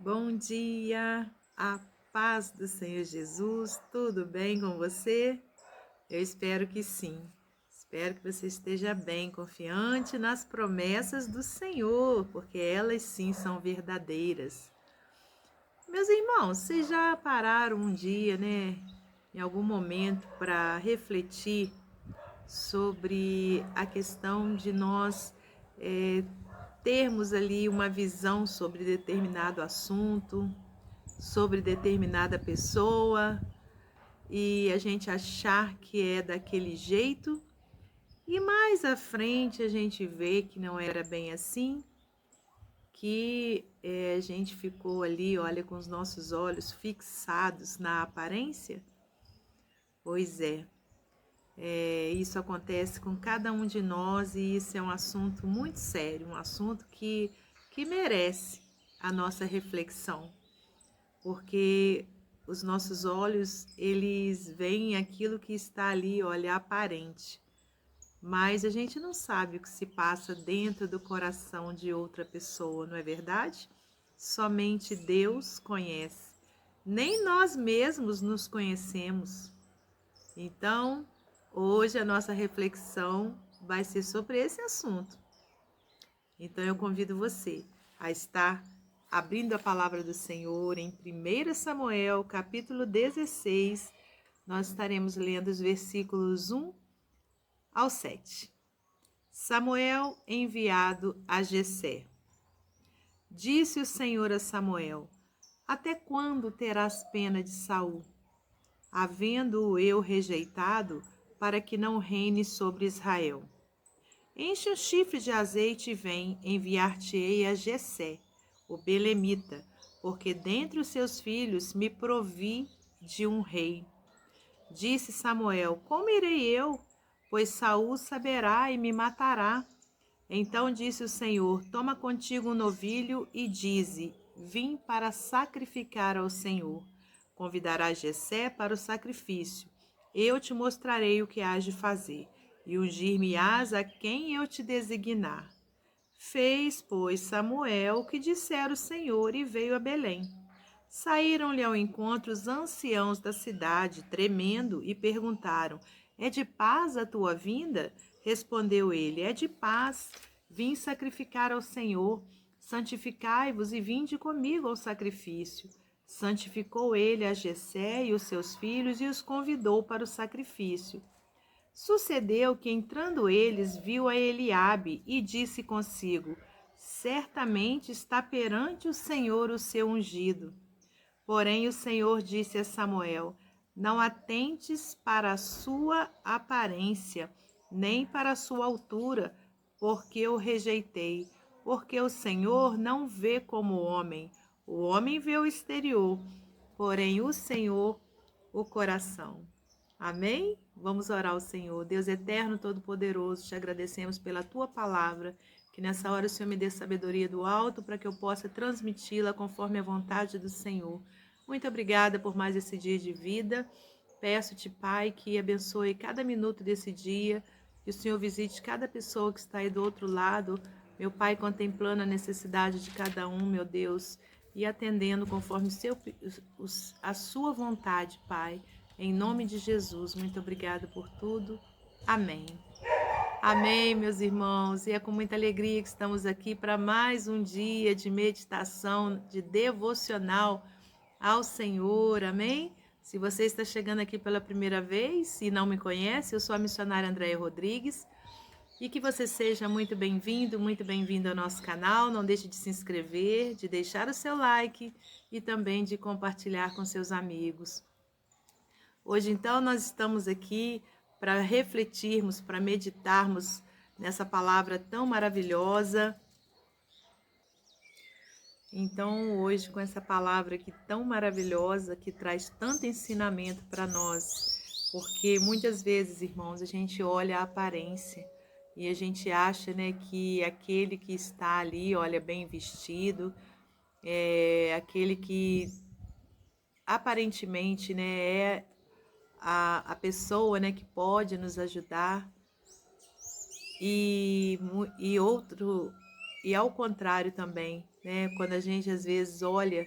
Bom dia, a paz do Senhor Jesus, tudo bem com você? Eu espero que sim. Espero que você esteja bem, confiante nas promessas do Senhor, porque elas sim são verdadeiras. Meus irmãos, vocês já pararam um dia, né, em algum momento para refletir sobre a questão de nós termos ali uma visão sobre determinado assunto, sobre determinada pessoa e a gente achar que é daquele jeito e mais à frente a gente vê que não era bem assim, que a gente ficou ali, olha, com os nossos olhos fixados na aparência. Pois isso acontece com cada um de nós e isso é um assunto muito sério, um assunto que merece a nossa reflexão, porque os nossos olhos, eles veem aquilo que está ali, olha, aparente, mas a gente não sabe o que se passa dentro do coração de outra pessoa, não é verdade? Somente Deus conhece, nem nós mesmos nos conhecemos. Então, hoje a nossa reflexão vai ser sobre esse assunto. Então eu convido você a estar abrindo a palavra do Senhor em 1 Samuel, capítulo 16. Nós estaremos lendo os versículos 1 ao 7. Samuel enviado a Jessé. Disse o Senhor a Samuel: Até quando terás pena de Saul, havendo-o eu rejeitado, para que não reine sobre Israel? Enche um chifre de azeite e vem, enviar-te-ei a Jessé, o belemita, porque dentre os seus filhos me provi de um rei. Disse Samuel: Como irei eu? Pois Saul saberá e me matará. Então disse o Senhor: Toma contigo um novilho e dize: Vim para sacrificar ao Senhor. Convidarás Jessé para o sacrifício. Eu te mostrarei o que hás de fazer, e ungir-me-ás a quem eu te designar. Fez, pois, Samuel o que dissera o Senhor e veio a Belém. Saíram-lhe ao encontro os anciãos da cidade, tremendo, e perguntaram: É de paz a tua vinda? Respondeu ele: É de paz. Vim sacrificar ao Senhor. Santificai-vos e vinde comigo ao sacrifício. Santificou ele a Jessé e os seus filhos e os convidou para o sacrifício. Sucedeu que, entrando eles, viu a Eliabe e disse consigo: Certamente está perante o Senhor o seu ungido. Porém o Senhor disse a Samuel: Não atentes para a sua aparência, nem para a sua altura, porque o rejeitei. Porque o Senhor não vê como o homem vê o exterior, porém o Senhor o coração. Amém? Vamos orar ao Senhor. Deus eterno, todo-poderoso, te agradecemos pela tua palavra, que nessa hora o Senhor me dê sabedoria do alto para que eu possa transmiti-la conforme a vontade do Senhor. Muito obrigada por mais esse dia de vida. Peço-te, Pai, que abençoe cada minuto desse dia, que o Senhor visite cada pessoa que está aí do outro lado, meu Pai, contemplando a necessidade de cada um, meu Deus, e atendendo conforme a sua vontade, Pai. Em nome de Jesus, muito obrigada por tudo. Amém. Amém, meus irmãos. E é com muita alegria que estamos aqui para mais um dia de meditação, de devocional ao Senhor. Amém? Se você está chegando aqui pela primeira vez e não me conhece, eu sou a missionária Andréia Rodrigues. E que você seja muito bem-vindo ao nosso canal. Não deixe de se inscrever, de deixar o seu like e também de compartilhar com seus amigos. Hoje, então, nós estamos aqui para refletirmos, para meditarmos nessa palavra tão maravilhosa. Então, hoje, com essa palavra aqui tão maravilhosa, que traz tanto ensinamento para nós, porque muitas vezes, irmãos, a gente olha a aparência e a gente acha, né, que aquele que está ali, olha, bem vestido, é aquele que aparentemente, né, é a pessoa, né, que pode nos ajudar e ao contrário também, né? Quando a gente às vezes olha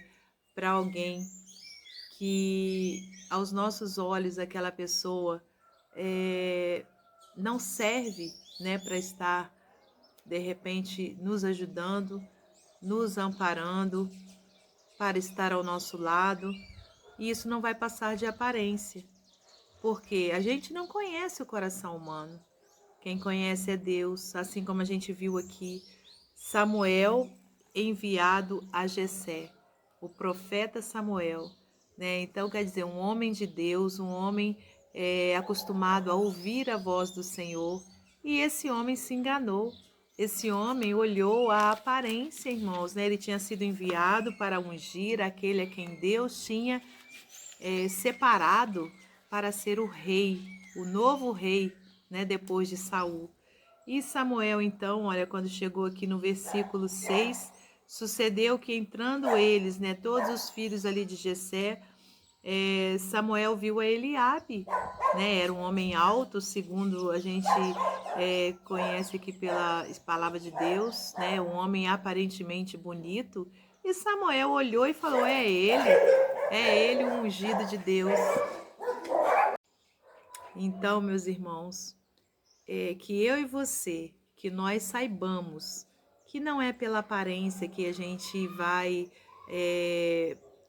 para alguém que aos nossos olhos aquela pessoa não serve, né, para estar de repente nos ajudando, nos amparando, para estar ao nosso lado, e isso não vai passar de aparência, porque a gente não conhece o coração humano. Quem conhece é Deus, assim como a gente viu aqui, Samuel enviado a Jessé, o profeta Samuel, né? Então, quer dizer, um homem de Deus, um homem acostumado a ouvir a voz do Senhor, e esse homem se enganou. Esse homem olhou a aparência, irmãos, né? Ele tinha sido enviado para ungir aquele a quem Deus tinha separado para ser o rei, o novo rei, né, depois de Saul. E Samuel, então, olha, quando chegou aqui no versículo 6, sucedeu que entrando eles, né, todos os filhos ali de Jessé, Samuel viu a Eliabe, né, era um homem alto, segundo a gente conhece aqui pela palavra de Deus, né, um homem aparentemente bonito, e Samuel olhou e falou, é ele o ungido de Deus. Então, meus irmãos, que eu e você, que nós saibamos que não é pela aparência que a gente vai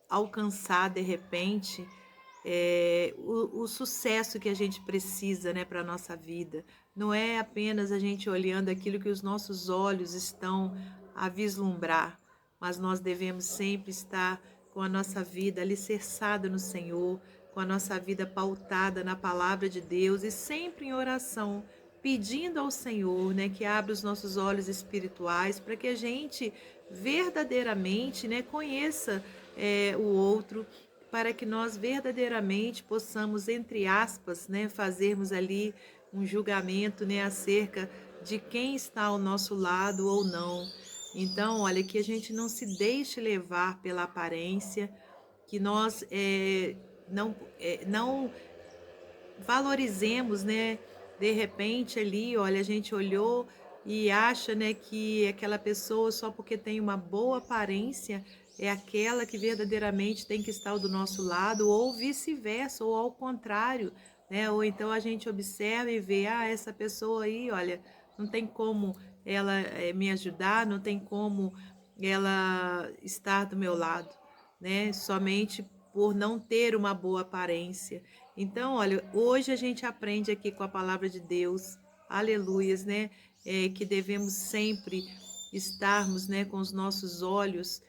alcançar de repente o sucesso que a gente precisa, né, para a nossa vida. Não é apenas a gente olhando aquilo que os nossos olhos estão a vislumbrar, mas nós devemos sempre estar com a nossa vida alicerçada no Senhor, com a nossa vida pautada na palavra de Deus e sempre em oração, pedindo ao Senhor, né, que abra os nossos olhos espirituais para que a gente verdadeiramente, né, conheça o outro, para que nós verdadeiramente possamos, entre aspas, né, fazermos ali um julgamento, né, acerca de quem está ao nosso lado ou não. Então, olha, que a gente não se deixe levar pela aparência, que nós não valorizemos, né? De repente ali, olha, a gente olhou e acha, né, que aquela pessoa só porque tem uma boa aparência é aquela que verdadeiramente tem que estar do nosso lado, ou vice-versa, ou ao contrário, né? Ou então a gente observa e vê, essa pessoa aí, olha, não tem como ela me ajudar, não tem como ela estar do meu lado, né? Somente por não ter uma boa aparência. Então, olha, hoje a gente aprende aqui com a palavra de Deus, aleluias, né? Que devemos sempre estarmos, né, com os nossos olhos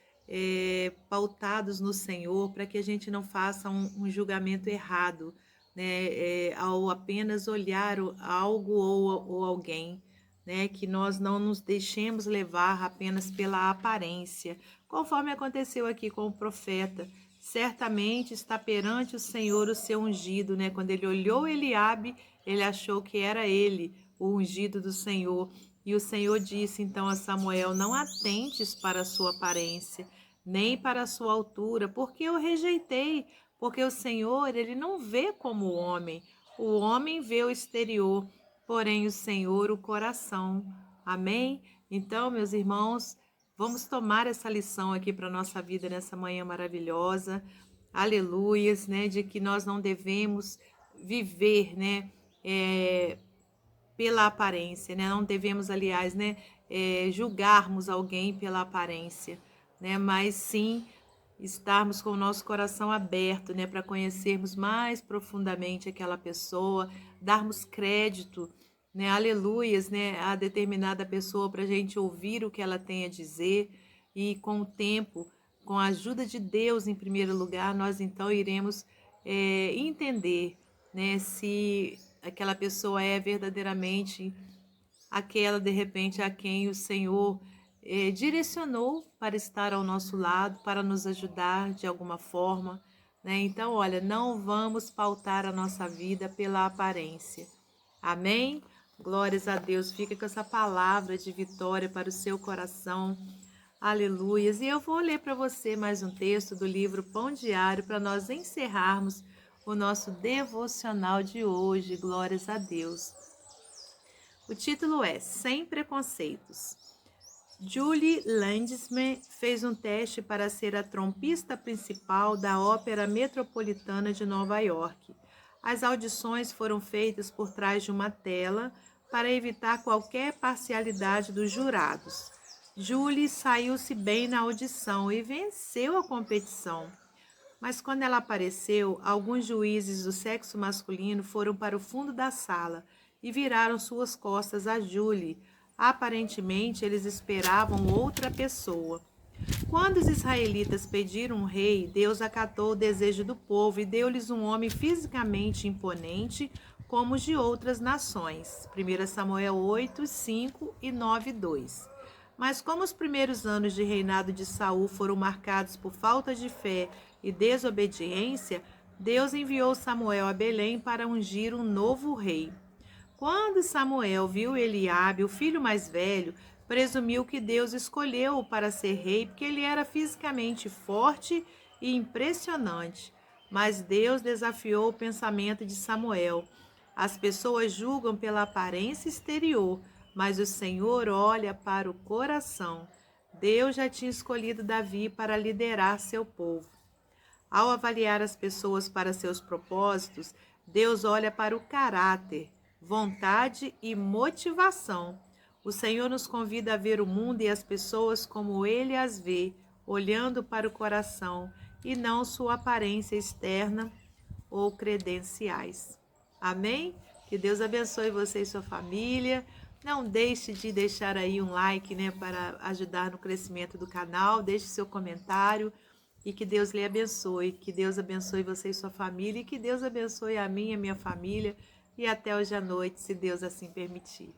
pautados no Senhor, para que a gente não faça um julgamento errado, né? Ao apenas olhar algo ou alguém, né? Que nós não nos deixemos levar apenas pela aparência, conforme aconteceu aqui com o profeta. Certamente está perante o Senhor o seu ungido, né? Quando ele olhou Eliabe, ele achou que era ele, o ungido do Senhor. E o Senhor disse então a Samuel: não atentes para a sua aparência, nem para a sua altura, porque eu rejeitei, porque o Senhor, ele não vê como o homem. O homem vê o exterior, porém o Senhor o coração. Amém? Então, meus irmãos, vamos tomar essa lição aqui para a nossa vida nessa manhã maravilhosa. Aleluias, né? De que nós não devemos viver, né? Pela aparência, né? Não devemos, aliás, né? Julgarmos alguém pela aparência, né? Mas sim estarmos com o nosso coração aberto, né? Para conhecermos mais profundamente aquela pessoa, darmos crédito, né? Aleluias, né? A determinada pessoa para a gente ouvir o que ela tem a dizer e com o tempo, com a ajuda de Deus em primeiro lugar, nós então iremos entender, né? Se aquela pessoa é verdadeiramente aquela, de repente, a quem o Senhor direcionou para estar ao nosso lado, para nos ajudar de alguma forma, né? Então, olha, não vamos pautar a nossa vida pela aparência. Amém? Glórias a Deus. Fica com essa palavra de vitória para o seu coração. Aleluias. E eu vou ler para você mais um texto do livro Pão Diário para nós encerrarmos o nosso devocional de hoje. Glórias a Deus. O título é Sem Preconceitos. Julie Landesman fez um teste para ser a trompista principal da Ópera Metropolitana de Nova York. As audições foram feitas por trás de uma tela para evitar qualquer parcialidade dos jurados. Julie saiu-se bem na audição e venceu a competição. Mas quando ela apareceu, alguns juízes do sexo masculino foram para o fundo da sala e viraram suas costas a Julie. Aparentemente, eles esperavam outra pessoa. Quando os israelitas pediram um rei, Deus acatou o desejo do povo e deu-lhes um homem fisicamente imponente, como os de outras nações. 1 Samuel 8, 5 e 9, 2. Mas como os primeiros anos de reinado de Saul foram marcados por falta de fé e desobediência, Deus enviou Samuel a Belém para ungir um novo rei. Quando Samuel viu Eliabe, o filho mais velho, presumiu que Deus escolheu-o para ser rei porque ele era fisicamente forte e impressionante. Mas Deus desafiou o pensamento de Samuel. As pessoas julgam pela aparência exterior, mas o Senhor olha para o coração. Deus já tinha escolhido Davi para liderar seu povo. Ao avaliar as pessoas para seus propósitos, Deus olha para o caráter, vontade e motivação. O Senhor nos convida a ver o mundo e as pessoas como Ele as vê, olhando para o coração e não sua aparência externa ou credenciais. Amém? Que Deus abençoe você e sua família. Não deixe de deixar aí um like, né, para ajudar no crescimento do canal. Deixe seu comentário e que Deus lhe abençoe. Que Deus abençoe você e sua família e que Deus abençoe a mim e a minha família. E até hoje à noite, se Deus assim permitir.